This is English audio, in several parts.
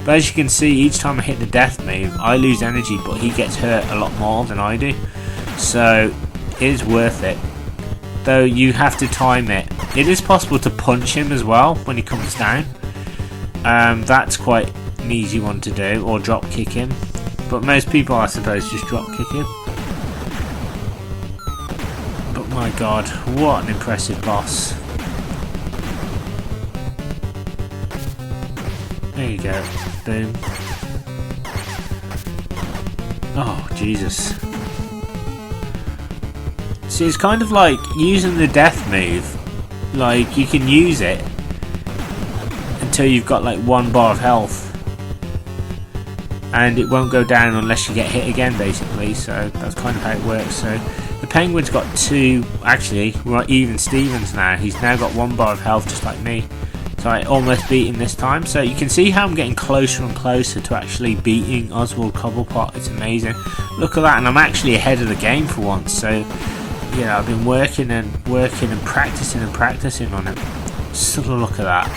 But as you can see, each time I hit the death move, I lose energy, but he gets hurt a lot more than I do. So it is worth it. Though you have to time it. It is possible to punch him as well when he comes down. That's quite an easy one to do, or drop kick him. But most people, I suppose, just drop kick him. But my god, what an impressive boss. There you go. Boom. Oh, Jesus. See, it's kind of like using the death move. Like, you can use it until you've got like 1 bar of health. And it won't go down unless you get hit again, basically. So that's kind of how it works. So the Penguin's got 2, actually, we're even Stevens now. He's now got 1 bar of health, just like me. So I almost beat him this time. So you can see how I'm getting closer and closer to actually beating Oswald Cobblepot. It's amazing. Look at that, and I'm actually ahead of the game for once. So, you know, I've been working and practicing on it. Just look at that.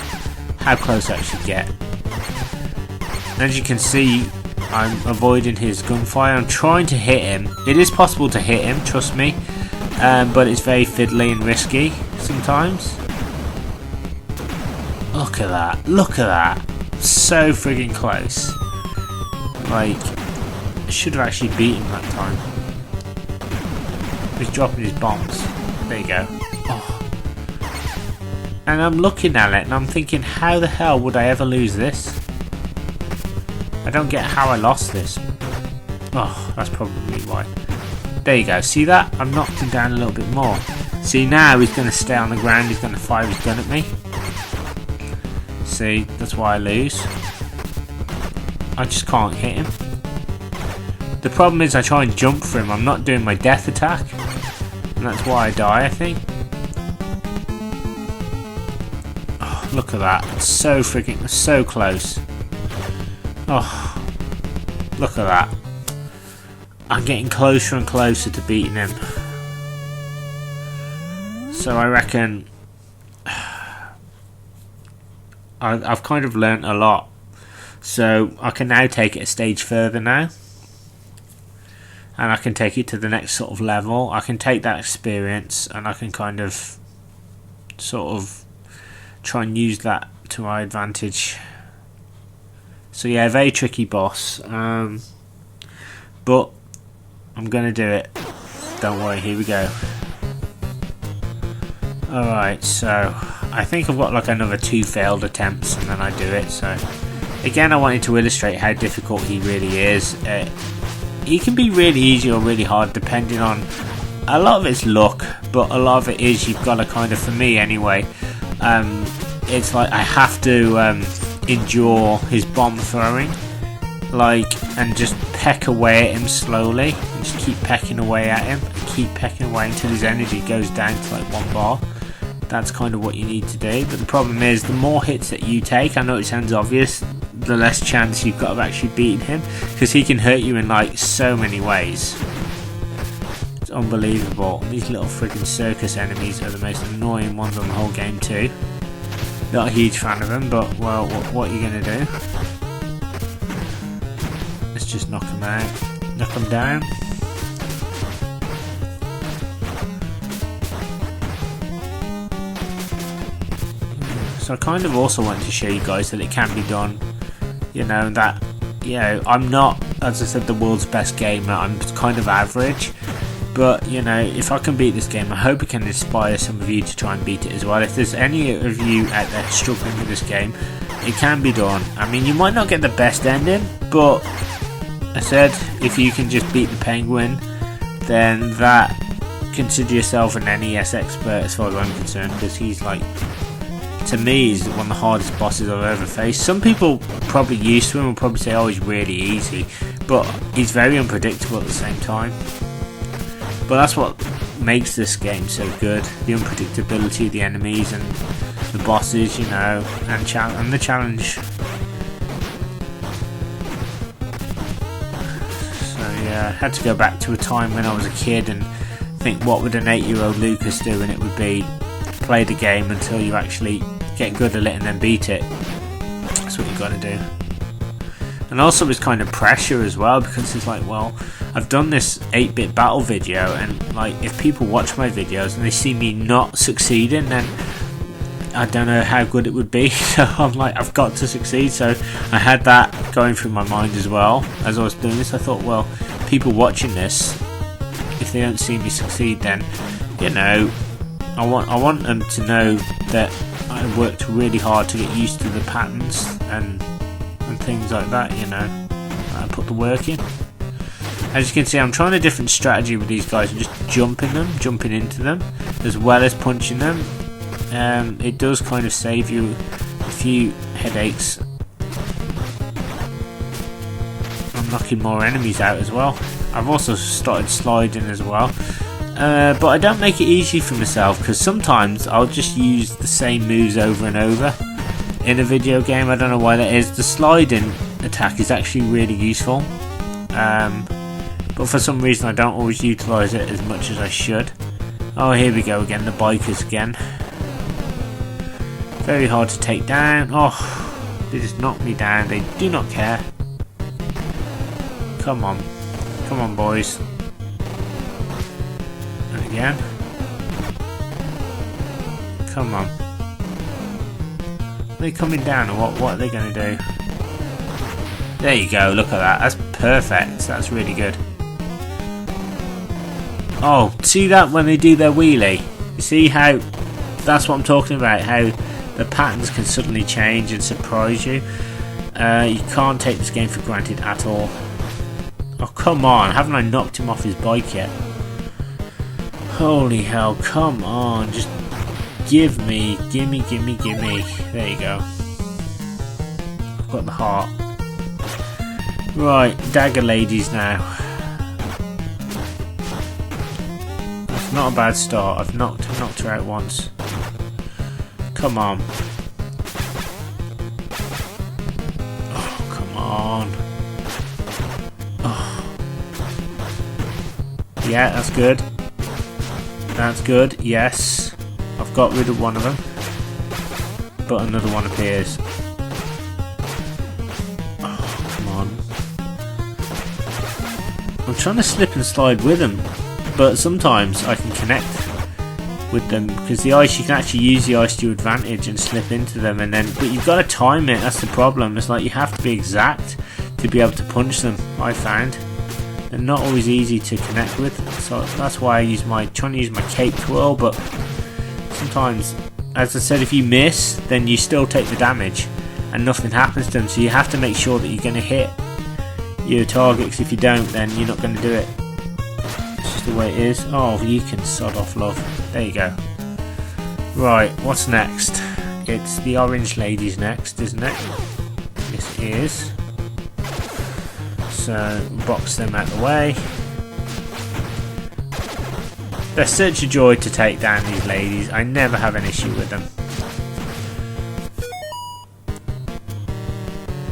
How close I actually get. And as you can see, I'm avoiding his gunfire. I'm trying to hit him. It is possible to hit him, trust me. But it's very fiddly and risky sometimes. Look at that. Look at that. So friggin' close. Like, I should have actually beat him that time. He's dropping his bombs. There you go. Oh. And I'm looking at it and I'm thinking, how the hell would I ever lose this? I don't get how I lost this. Oh, that's probably why. There you go. See that? I've knocked him down a little bit more. See, now he's going to stay on the ground. He's going to fire his gun at me. See, that's why I lose. I just can't hit him. The problem is I try and jump for him. I'm not doing my death attack. And that's why I die, I think. Oh, look at that. It's so freaking, so close. Oh, look at that. I'm getting closer and closer to beating him. So I reckon I've kind of learnt a lot. So I can now take it a stage further now. And I can take it to the next sort of level. I can take that experience and I can kind of sort of try and use that to my advantage. So yeah, very tricky boss. But I'm going to do it. Don't worry, here we go. Alright, so I think I've got like another 2 failed attempts and then I do it. So again, I wanted to illustrate how difficult he really is. He can be really easy or really hard depending on, a lot of it's luck, but a lot of it is you've got to kind of, for me anyway, it's like I have to endure his bomb throwing, like, and just peck away at him slowly, and just keep pecking away at him, and keep pecking away until his energy goes down to like 1 bar. That's kind of what you need to do. But the problem is, the more hits that you take, I know it sounds obvious, the less chance you've got of actually beating him, because he can hurt you in like so many ways. It's unbelievable. And these little freaking circus enemies are the most annoying ones on the whole game too. Not a huge fan of them, but well, what are you gonna do? Let's just knock him out, knock him down. So I kind of also want to show you guys that it can be done. You know, that, you know, I'm not, as I said, the world's best gamer. I'm kind of average. But, you know, if I can beat this game, I hope it can inspire some of you to try and beat it as well. If there's any of you out there struggling with this game, it can be done. I mean, you might not get the best ending, but I said, if you can just beat the Penguin, then that, consider yourself an NES expert as far as I'm concerned, because he's like, to me, he's one of the hardest bosses I've ever faced. Some people probably used to him will probably say, oh, he's really easy, but he's very unpredictable at the same time. But that's what makes this game so good, the unpredictability of the enemies and the bosses, you know, and the challenge. So yeah, I had to go back to a time when I was a kid and think, what would an 8-year-old Lucas do? And it would be play the game until you actually get good at it and then beat it. That's what you got to do. And also it's kind of pressure as well, because it's like, well, I've done this 8-bit battle video, and like if people watch my videos and they see me not succeeding, then I don't know how good it would be. So I'm like, I've got to succeed. So I had that going through my mind as well as I was doing this. I thought, well, people watching this, if they don't see me succeed, then, you know, I want them to know that I worked really hard to get used to the patterns and things like that, you know. I put the work in. As you can see, I'm trying a different strategy with these guys. I'm just jumping into them, as well as punching them. It does kind of save you a few headaches. I'm knocking more enemies out as well. I've also started sliding as well. But I don't make it easy for myself, because sometimes I'll just use the same moves over and over in a video game. I don't know why that is. The sliding attack is actually really useful, but for some reason I don't always utilise it as much as I should. Oh, here we go again, the bikers again. Very hard to take down. Oh, they just knock me down. They do not care. Come on, boys. And again. Come on. Are they coming down, or what are they going to do? There you go, look at that. That's perfect. That's really good. Oh, see that when they do their wheelie? You see how, that's what I'm talking about, how the patterns can suddenly change and surprise you. You can't take this game for granted at all. Oh, come on. Haven't I knocked him off his bike yet? Holy hell, come on. Just gimme. There you go. I've got the heart. Right, dagger ladies now. That's not a bad start. I've knocked her out once. Come on. Oh, come on. Oh. Yeah, that's good. That's good, yes. I've got rid of one of them. But another one appears. Oh, come on. I'm trying to slip and slide with them, but sometimes I can connect with them, because the ice, you can actually use the ice to your advantage and slip into them, and then, but you've got to time it. That's the problem. It's like you have to be exact to be able to punch them. I found they're not always easy to connect with, so that's why I use trying to use my cape twirl. But sometimes, as I said, if you miss, then you still take the damage and nothing happens to them, so you have to make sure that you're going to hit your target, because if you don't, then you're not going to do it. It's just the way it is. Oh, you can sod off, love. There you go. Right, what's next? It's the orange ladies next, isn't it? This is. So, box them out of the way. They're such a joy to take down, these ladies. I never have an issue with them.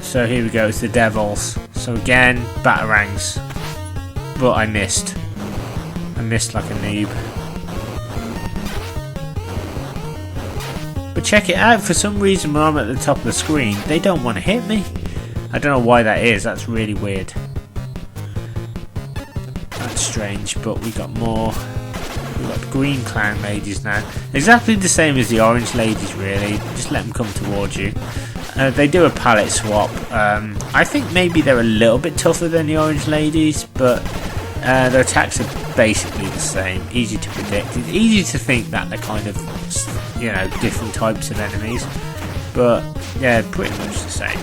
So here we go, it's the devils. So again, batarangs. But I missed. I missed like a noob. But check it out, for some reason when I'm at the top of the screen, they don't want to hit me. I don't know why that is, that's really weird. That's strange, but we got more. We've got the green clown ladies now. Exactly the same as the orange ladies, really. Just let them come towards you. They do a palette swap. I think maybe they're a little bit tougher than the orange ladies, but their attacks are basically the same. Easy to predict. It's easy to think that they're kind of, you know, different types of enemies, but yeah, pretty much the same.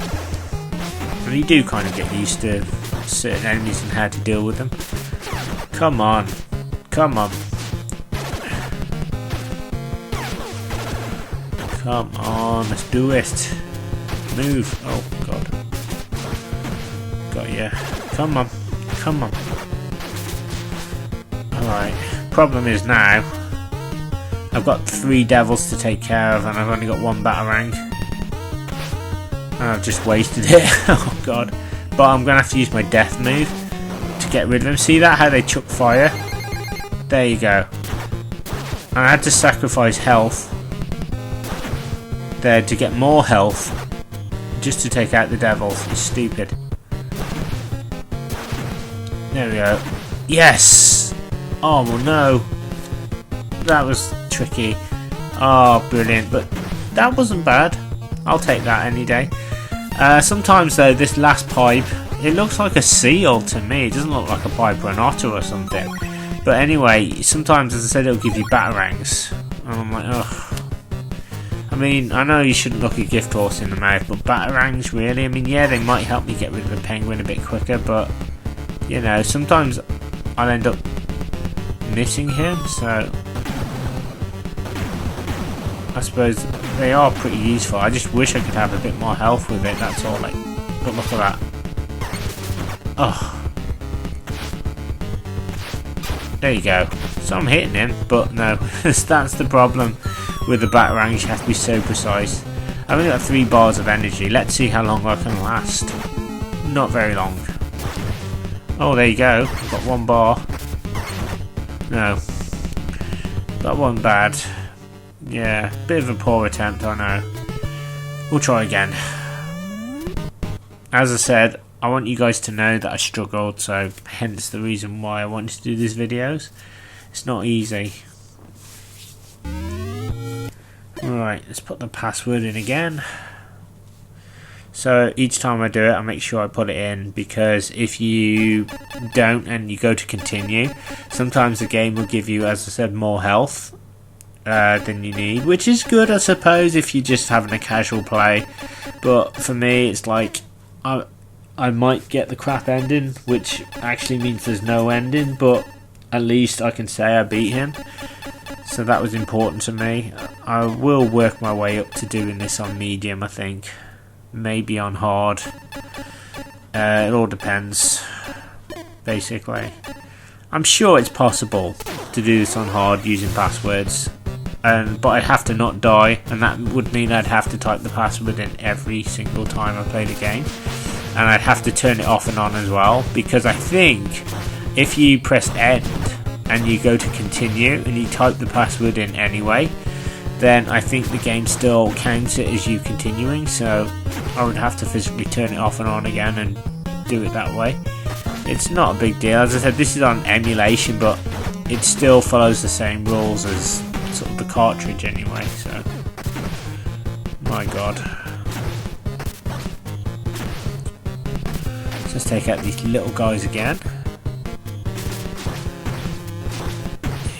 And you do kind of get used to certain enemies and how to deal with them. Come on. Come on. Come on, let's do it. Move. Oh, God. Got ya. Come on. Come on. Alright. Problem is now, I've got 3 devils to take care of, and I've only got 1 batarang. And I've just wasted it. Oh, God. But I'm going to have to use my death move to get rid of them. See that? How they chuck fire? There you go. And I had to sacrifice health there to get more health, just to take out the devils. It's stupid. There we go. Yes! Oh well, no. That was tricky. Oh, brilliant. But that wasn't bad. I'll take that any day. Sometimes though, this last pipe, it looks like a seal to me. It doesn't look like a pipe or an otter or something. But anyway, sometimes, as I said, it'll give you batarangs. And I'm like, ugh. I mean, I know you shouldn't look a gift horse in the mouth, but batarangs, really? I mean, yeah, they might help me get rid of a penguin a bit quicker, but, you know, sometimes I'll end up missing him, so I suppose they are pretty useful. I just wish I could have a bit more health with it, that's all. Like, but look at that. Oh. There you go. So I'm hitting him, but no, that's the problem with the batarangs. You have to be so precise. I've only got 3 bars of energy. Let's see how long I can last. Not very long. Oh, there you go. I've got 1 bar. No. That wasn't bad. Yeah, bit of a poor attempt, I know. We'll try again. As I said, I want you guys to know that I struggled, so hence the reason why I wanted to do these videos. It's not easy. Right, let's put the password in again. So each time I do it, I make sure I put it in, because if you don't and you go to continue, sometimes the game will give you, as I said, more health than you need, which is good, I suppose, if you're just having a casual play. But for me, it's like I might get the crap ending, which actually means there's no ending, but at least I can say I beat him. So that was important to me. I will work my way up to doing this on medium, I think. Maybe on hard. It all depends, basically. I'm sure it's possible to do this on hard using passwords. But I'd have to not die, and that would mean I'd have to type the password in every single time I play the game. And I'd have to turn it off and on as well, because I think if you press end and you go to continue and you type the password in anyway, then I think the game still counts it as you continuing, so I would have to physically turn it off and on again and do it that way. It's not a big deal. As I said, this is on emulation, but it still follows the same rules as sort of the cartridge anyway, so my god. Let's take out these little guys again.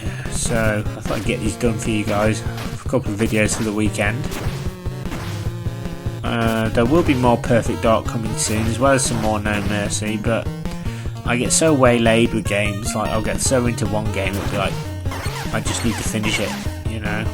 Yeah, so I thought I'd get these done for you guys. A couple of videos for the weekend. There will be more Perfect Dark coming soon, as well as some more No Mercy, but I get so waylaid with games, like I'll get so into one game, it'll be like I just need to finish it, you know.